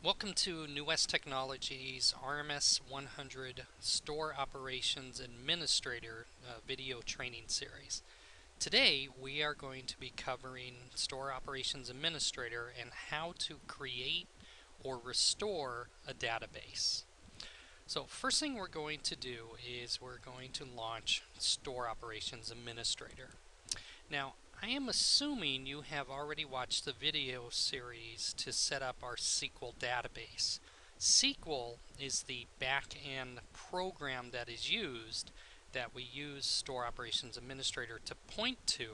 Welcome to New West Technologies RMS 100 Store Operations Administrator video training series. Today we are going to be covering Store Operations Administrator and how to create or restore a database. So first thing we're going to do is we're going to launch Store Operations Administrator. Now, I am assuming you have already watched the video series to set up our SQL database. SQL is the back-end program that is used that we use Store Operations Administrator to point to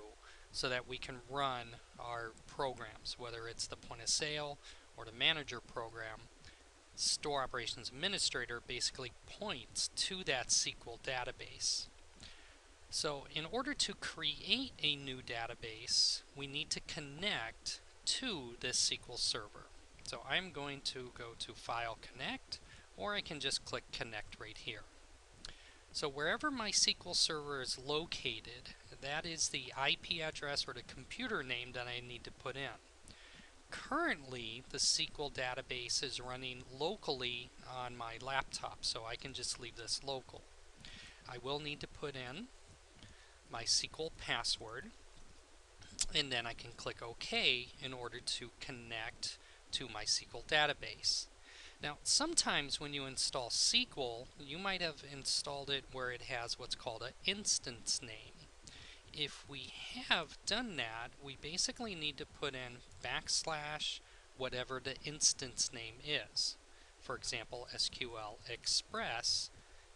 so that we can run our programs, whether it's the point of sale or the manager program. Store Operations Administrator basically points to that SQL database. So in order to create a new database, we need to connect to this SQL Server. So I'm going to go to File Connect, or I can just click Connect right here. So wherever my SQL Server is located, that is the IP address or the computer name that I need to put in. Currently, the SQL database is running locally on my laptop, so I can just leave this local. I will need to put in my SQL password, and then I can click OK in order to connect to my SQL database. Now, sometimes when you install SQL, you might have installed it where it has what's called an instance name. If we have done that, we basically need to put in / whatever the instance name is. For example, SQL Express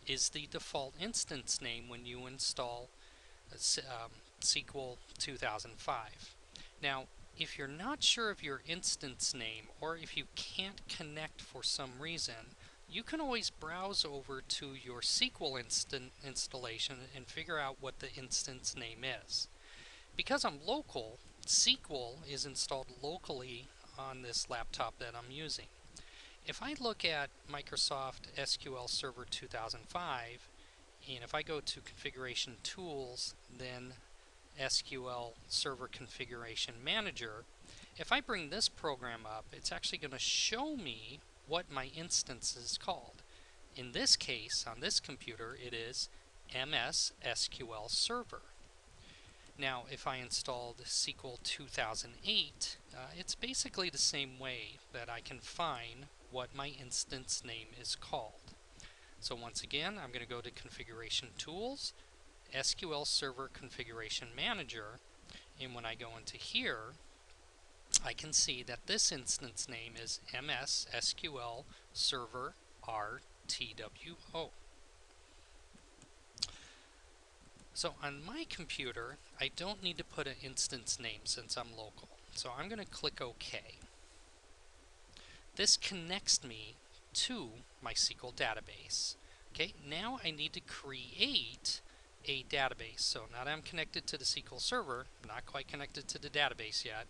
is the default instance name when you install SQL 2005. Now, if you're not sure of your instance name, or if you can't connect for some reason, you can always browse over to your SQL installation and figure out what the instance name is. Because I'm local, SQL is installed locally on this laptop that I'm using. If I look at Microsoft SQL Server 2005, and if I go to Configuration Tools, then SQL Server Configuration Manager, if I bring this program up, it's actually going to show me what my instance is called. In this case, on this computer, it is MS SQL Server. Now, if I installed SQL 2008, it's basically the same way that I can find what my instance name is called. So once again, I'm going to go to Configuration Tools, SQL Server Configuration Manager, and when I go into here, I can see that this instance name is MS SQL Server RTWO. So on my computer, I don't need to put an instance name since I'm local. So I'm going to click OK. This connects me to my SQL database. Okay, now I need to create a database. So now that I'm connected to the SQL Server, not quite connected to the database yet,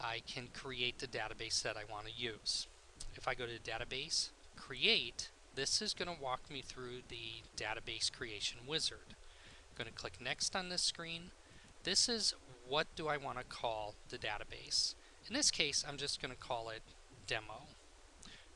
I can create the database that I want to use. If I go to Database, Create, this is going to walk me through the database creation wizard. I'm going to click Next on this screen. This is what do I want to call the database. In this case, I'm just going to call it Demo.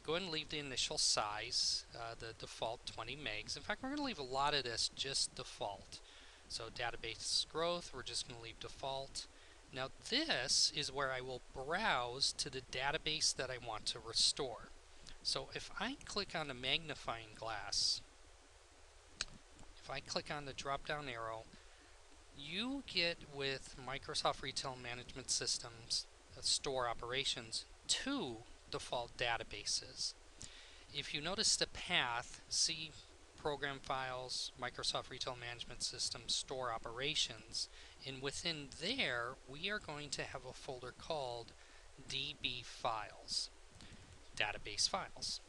Go ahead and leave the initial size, the default 20 megs. In fact, we're going to leave a lot of this just default. So database growth, we're just going to leave default. Now this is where I will browse to the database that I want to restore. So if I click on the magnifying glass, if I click on the drop-down arrow, you get with Microsoft Retail Management Systems Store Operations 2 default databases. If you notice the path, see Program Files, Microsoft Retail Management Systems Store Operations, and within there we are going to have a folder called DB Files, Database Files.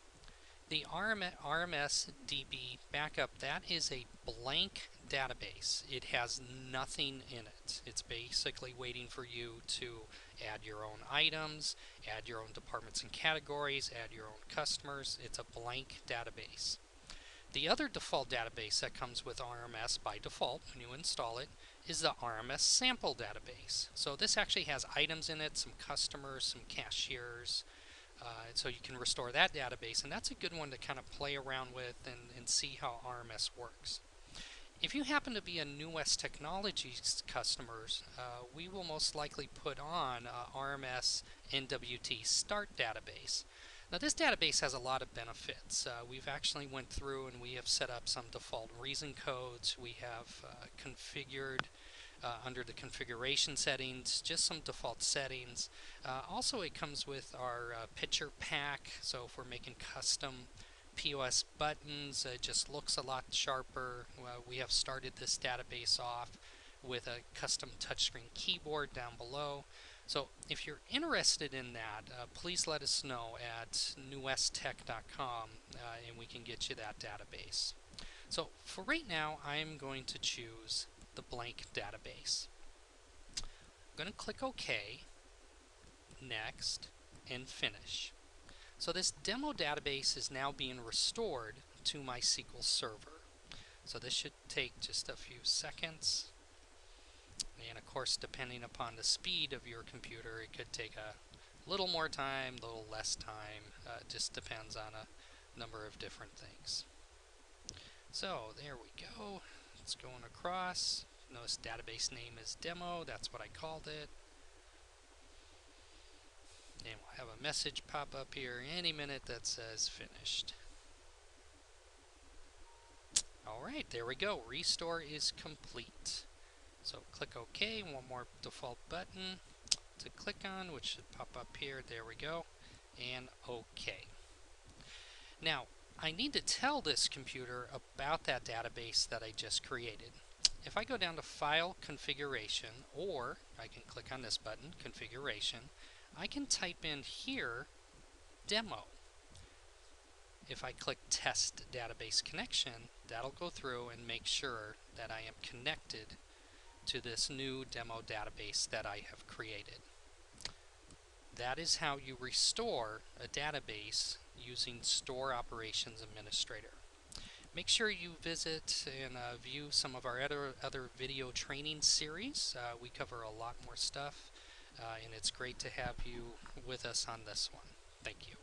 The RMS DB backup, that is a blank database. It has nothing in it. It's basically waiting for you to add your own items, add your own departments and categories, add your own customers. It's a blank database. The other default database that comes with RMS by default when you install it is the RMS sample database. So this actually has items in it, some customers, some cashiers, So you can restore that database, and that's a good one to kind of play around with and see how RMS works. If you happen to be a New West Technologies customers, we will most likely put on RMS NWT Start database. Now this database has a lot of benefits. We've actually went through and we have set up some default reason codes. We have configured under the configuration settings, just some default settings. Also, it comes with our picture pack, so if we're making custom POS buttons, it just looks a lot sharper. We have started this database off with a custom touchscreen keyboard down below. So if you're interested in that, please let us know at newwesttech.com and we can get you that database. So for right now, I'm going to choose the blank database. I'm going to click OK, Next, and Finish. So this demo database is now being restored to my SQL Server. So this should take just a few seconds. And of course, depending upon the speed of your computer, it could take a little more time, a little less time. It just depends on a number of different things. So there we go. It's going across. Notice database name is demo. That's what I called it. And we'll have a message pop up here any minute that says finished. Alright, there we go. Restore is complete. So click OK. One more default button to click on, which should pop up here. There we go. And OK. Now, I need to tell this computer about that database that I just created. If I go down to File, Configuration, or I can click on this button, Configuration, I can type in here, Demo. If I click Test Database Connection, that'll go through and make sure that I am connected to this new demo database that I have created. That is how you restore a database using Store Operations Administrator. Make sure you visit and view some of our other video training series. We cover a lot more stuff, and it's great to have you with us on this one. Thank you.